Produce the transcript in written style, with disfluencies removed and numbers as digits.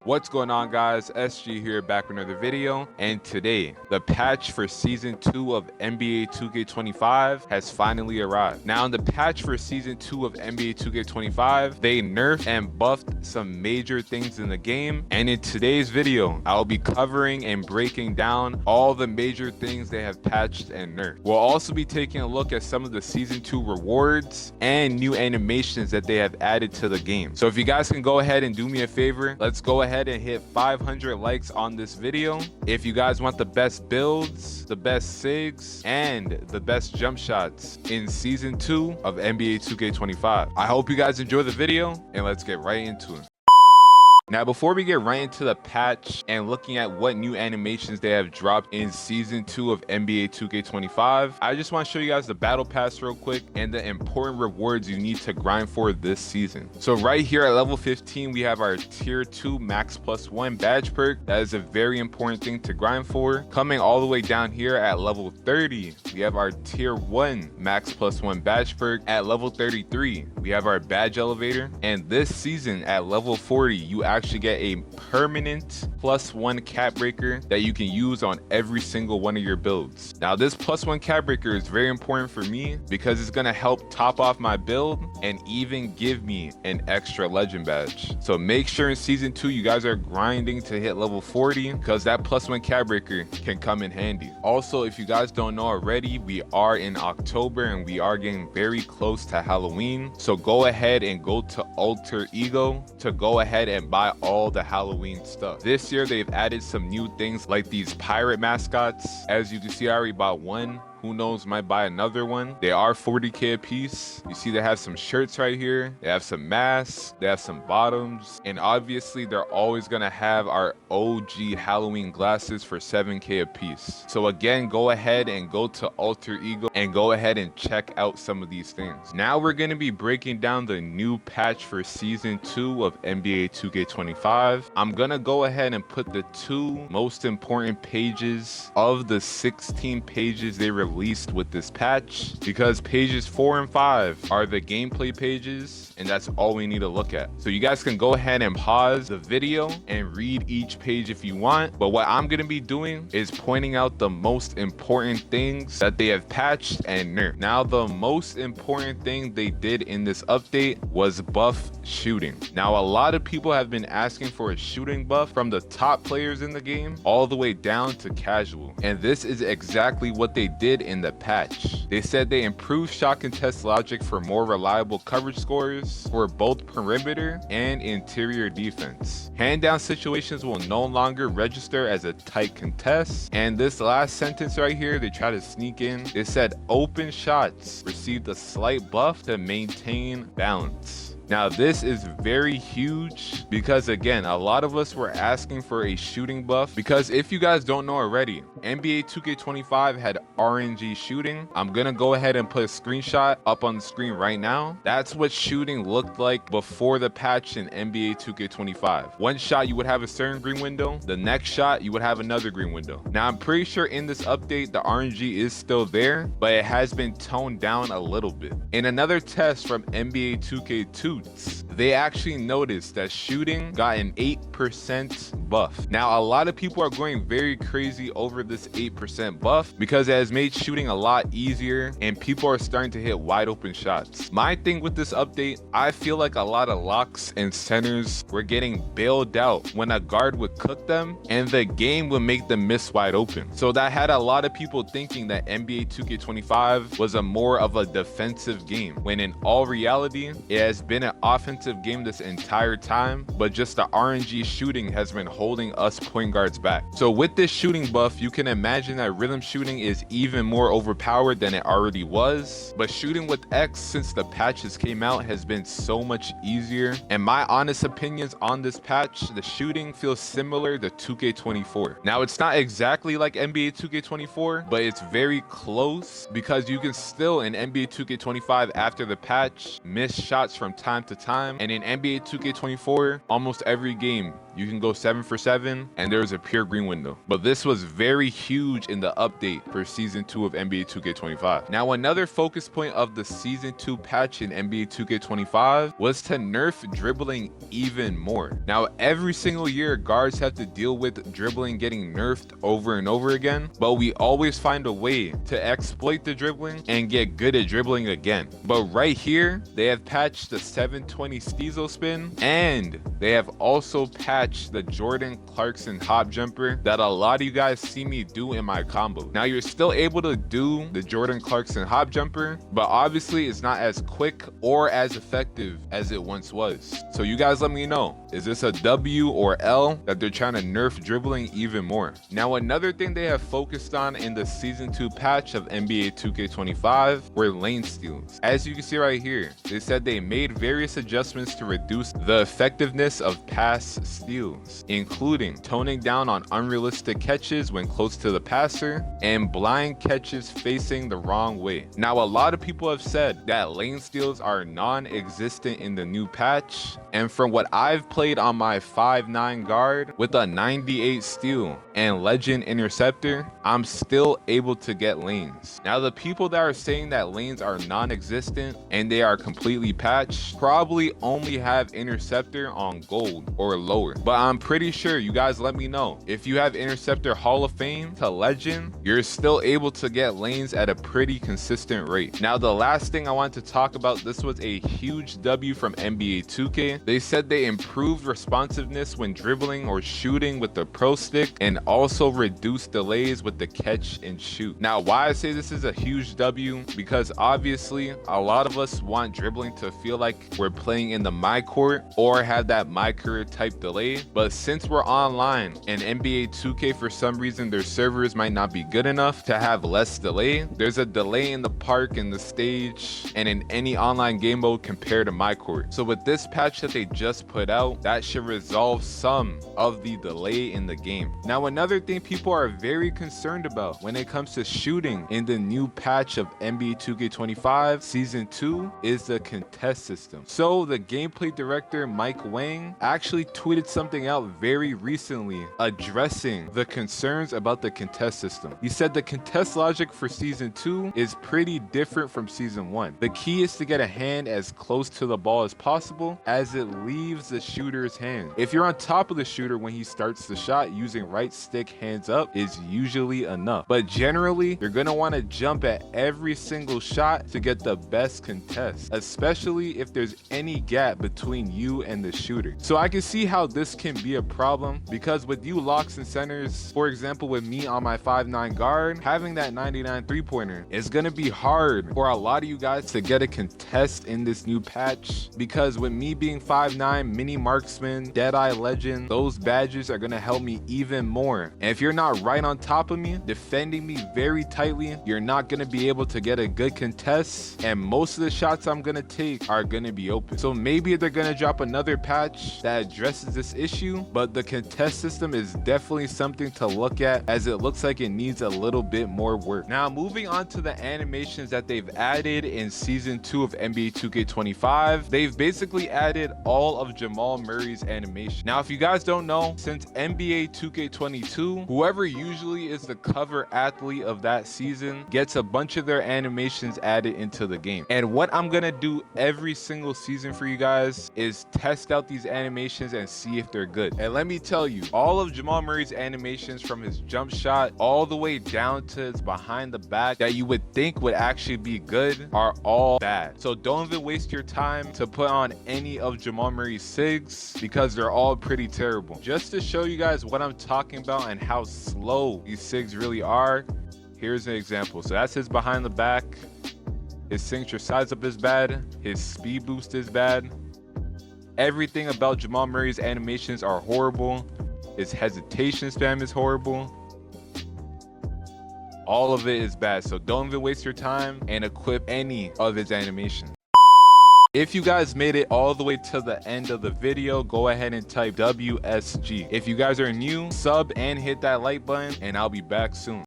What's going on, guys? SG here, back with another video, and today the patch for season 2 of NBA 2K25 has finally arrived. Now in the patch for season 2 of NBA 2K25, they nerfed and buffed some major things in the game, and in today's video I'll be covering and breaking down all the major things they have patched and nerfed. We'll also be taking a look at some of the season 2 rewards and new animations that they have added to the game. So if you guys can go ahead and do me a favor, let's go ahead and hit 500 likes on this video if you guys want the best builds, the best sigs, and the best jump shots in season 2 of NBA 2K25. I hope you guys enjoy the video, and let's get right into it. Now, before we get right into the patch and looking at what new animations they have dropped in season 2 of NBA 2K25, I just want to show you guys the battle pass real quick and the important rewards you need to grind for this season. So right here at level 15, we have our tier 2 max +1 badge perk. That is a very important thing to grind for. Coming all the way down here at level 30, we have our tier 1 max +1 badge perk. At level 33, we have our badge elevator. And this season at level 40, you actually get a permanent +1 cap breaker that you can use on every single one of your builds. Now this +1 cap breaker is very important for me because it's going to help top off my build and even give me an extra legend badge. So make sure in season 2 you guys are grinding to hit level 40 because that +1 cap breaker can come in handy. Also, if you guys don't know already, we are in October and we are getting very close to Halloween. So go ahead and go to Alter Ego to go ahead and buy all the Halloween stuff. This year they've added some new things like these pirate mascots. As you can see, I already bought one. Who knows, might buy another one. They are 40k a piece. You see they have some shirts right here. They have some masks. They have some bottoms. And obviously they're always gonna have our OG Halloween glasses for 7k a piece. So again, go ahead and go to Alter Ego and go ahead and check out some of these things. Now we're gonna be breaking down the new patch for season 2 of NBA 2K25. I'm gonna go ahead and put the 2 most important pages of the 16 pages they released with this patch, because pages 4 and 5 are the gameplay pages, and that's all we need to look at. So you guys can go ahead and pause the video and read each page if you want, but what I'm going to be doing is pointing out the most important things that they have patched and nerfed. Now the most important thing they did in this update was buff shooting. Now a lot of people have been asking for a shooting buff from the top players in the game all the way down to casual, and this is exactly what they did in the patch. They said they improved shot contest logic for more reliable coverage scores for both perimeter and interior defense. Hand down situations will no longer register as a tight contest. And this last sentence right here, they try to sneak in. They said open shots received a slight buff to maintain balance. Now this is very huge because again, a lot of us were asking for a shooting buff, because if you guys don't know already, NBA 2K25 had RNG shooting. I'm gonna go ahead and put a screenshot up on the screen right now. That's what shooting looked like before the patch in NBA 2K25. One shot you would have a certain green window, the next shot you would have another green window. Now I'm pretty sure in this update the RNG is still there, but it has been toned down a little bit. In another test from NBA 2K2, they actually noticed that shooting got an 8% buff. Now a lot of people are going very crazy over this 8% buff because it has made shooting a lot easier and people are starting to hit wide open shots. My thing with this update, I feel like a lot of locks and centers were getting bailed out when a guard would cook them and the game would make them miss wide open. So that had a lot of people thinking that NBA 2K25 was a more of a defensive game, when in all reality it has been an offensive game this entire time, but just the RNG shooting has been holding us point guards back. So with this shooting buff, you can imagine that rhythm shooting is even more overpowered than it already was. But shooting with X since the patches came out has been so much easier. And my honest opinions on this patch, the shooting feels similar to 2K24. Now it's not exactly like NBA 2K24, but it's very close, because you can still in NBA 2K25 after the patch miss shots from time time to time. And in NBA 2K24, almost every game, you can go 7 for 7 and there's a pure green window. But this was very huge in the update for Season 2 of NBA 2K25. Now, another focus point of the Season 2 patch in NBA 2K25 was to nerf dribbling even more. Now, every single year, guards have to deal with dribbling getting nerfed over and over again, but we always find a way to exploit the dribbling and get good at dribbling again. But right here, they have patched the 720 Steezo spin, and they have also patched the Jordan Clarkson hop jumper that a lot of you guys see me do in my combo. Now, you're still able to do the Jordan Clarkson hop jumper, but obviously it's not as quick or as effective as it once was. So you guys let me know, is this a W or L that they're trying to nerf dribbling even more? Now, another thing they have focused on in the Season 2 patch of NBA 2K25 were lane steals. As you can see right here, they said they made various adjustments to reduce the effectiveness of pass steals, including toning down on unrealistic catches when close to the passer and blind catches facing the wrong way. Now, a lot of people have said that lane steals are non-existent in the new patch, and from what I've played on my 5'9" guard with a 98 steal and legend interceptor, I'm still able to get lanes. Now, the people that are saying that lanes are non-existent and they are completely patched probably only have interceptor on gold or lower, but I'm pretty sure, you guys let me know, if you have interceptor Hall of Fame to legend, you're still able to get lanes at a pretty consistent rate. Now, the last thing I want to talk about, this was a huge W from NBA 2K. They said they improved responsiveness when dribbling or shooting with the pro stick and also reduced delays with the catch and shoot. Now, why I say this is a huge W, because obviously a lot of us want dribbling to feel like we're playing in the my court or have that mycareer type delay, but since we're online and NBA 2K, for some reason their servers might not be good enough to have less delay, there's a delay in the park, in the stage, and in any online game mode compared to my court. So with this patch that they just put out, that should resolve some of the delay in the game. Now, another thing people are very concerned about when it comes to shooting in the new patch of NBA 2K25 Season 2 is the contest system. So the gameplay director Mike Wang actually tweeted something out very recently addressing the concerns about the contest system. He said the contest logic for Season 2 is pretty different from Season 1. The key is to get a hand as close to the ball as possible as it leaves the shooter's hand. If you're on top of the shooter when he starts the shot, using right stick hands up is usually enough. But generally, you're gonna want to jump at every single shot to get the best contest, especially if there's any gap between you and the shooter. So I can see how this can be a problem, because with you locks and centers, for example with me on my 5'9" guard, having that 99 3-pointer is gonna be hard for a lot of you guys to get a contest in this new patch, because with me being 5'9", mini marksman, deadeye legend, those badges are gonna help me even more. And if you're not right on top of me, defending me very tightly, you're not gonna be able to get a good contest, and most of the shots I'm gonna take are gonna be open. So maybe they're gonna drop another patch that addresses this issue, but the contest system is definitely something to look at, as it looks like it needs a little bit more work. Now, moving on to the animations that they've added in Season 2 of NBA 2K25, they've basically added all of Jamal Murray's animation. Now, if you guys don't know, since NBA 2K22, whoever usually is the cover athlete of that season gets a bunch of their animations added into the game. And what I'm gonna do every single season for you guys is test out these animations and see if they're good. And let me tell you, all of Jamal Murray's animations, from his jump shot all the way down to his behind the back that you would think would actually be good, are all bad. So don't even waste your time to put on any of Jamal Murray's sigs, because they're all pretty terrible. Just to show you guys what I'm talking about and how slow these sigs really are, here's an example. So that's his behind the back. His signature size up is bad. His speed boost is bad. Everything about Jamal Murray's animations are horrible. His hesitation spam is horrible. All of it is bad. So don't even waste your time and equip any of his animations. If you guys made it all the way to the end of the video, go ahead and type WSG. If you guys are new, sub and hit that like button, and I'll be back soon.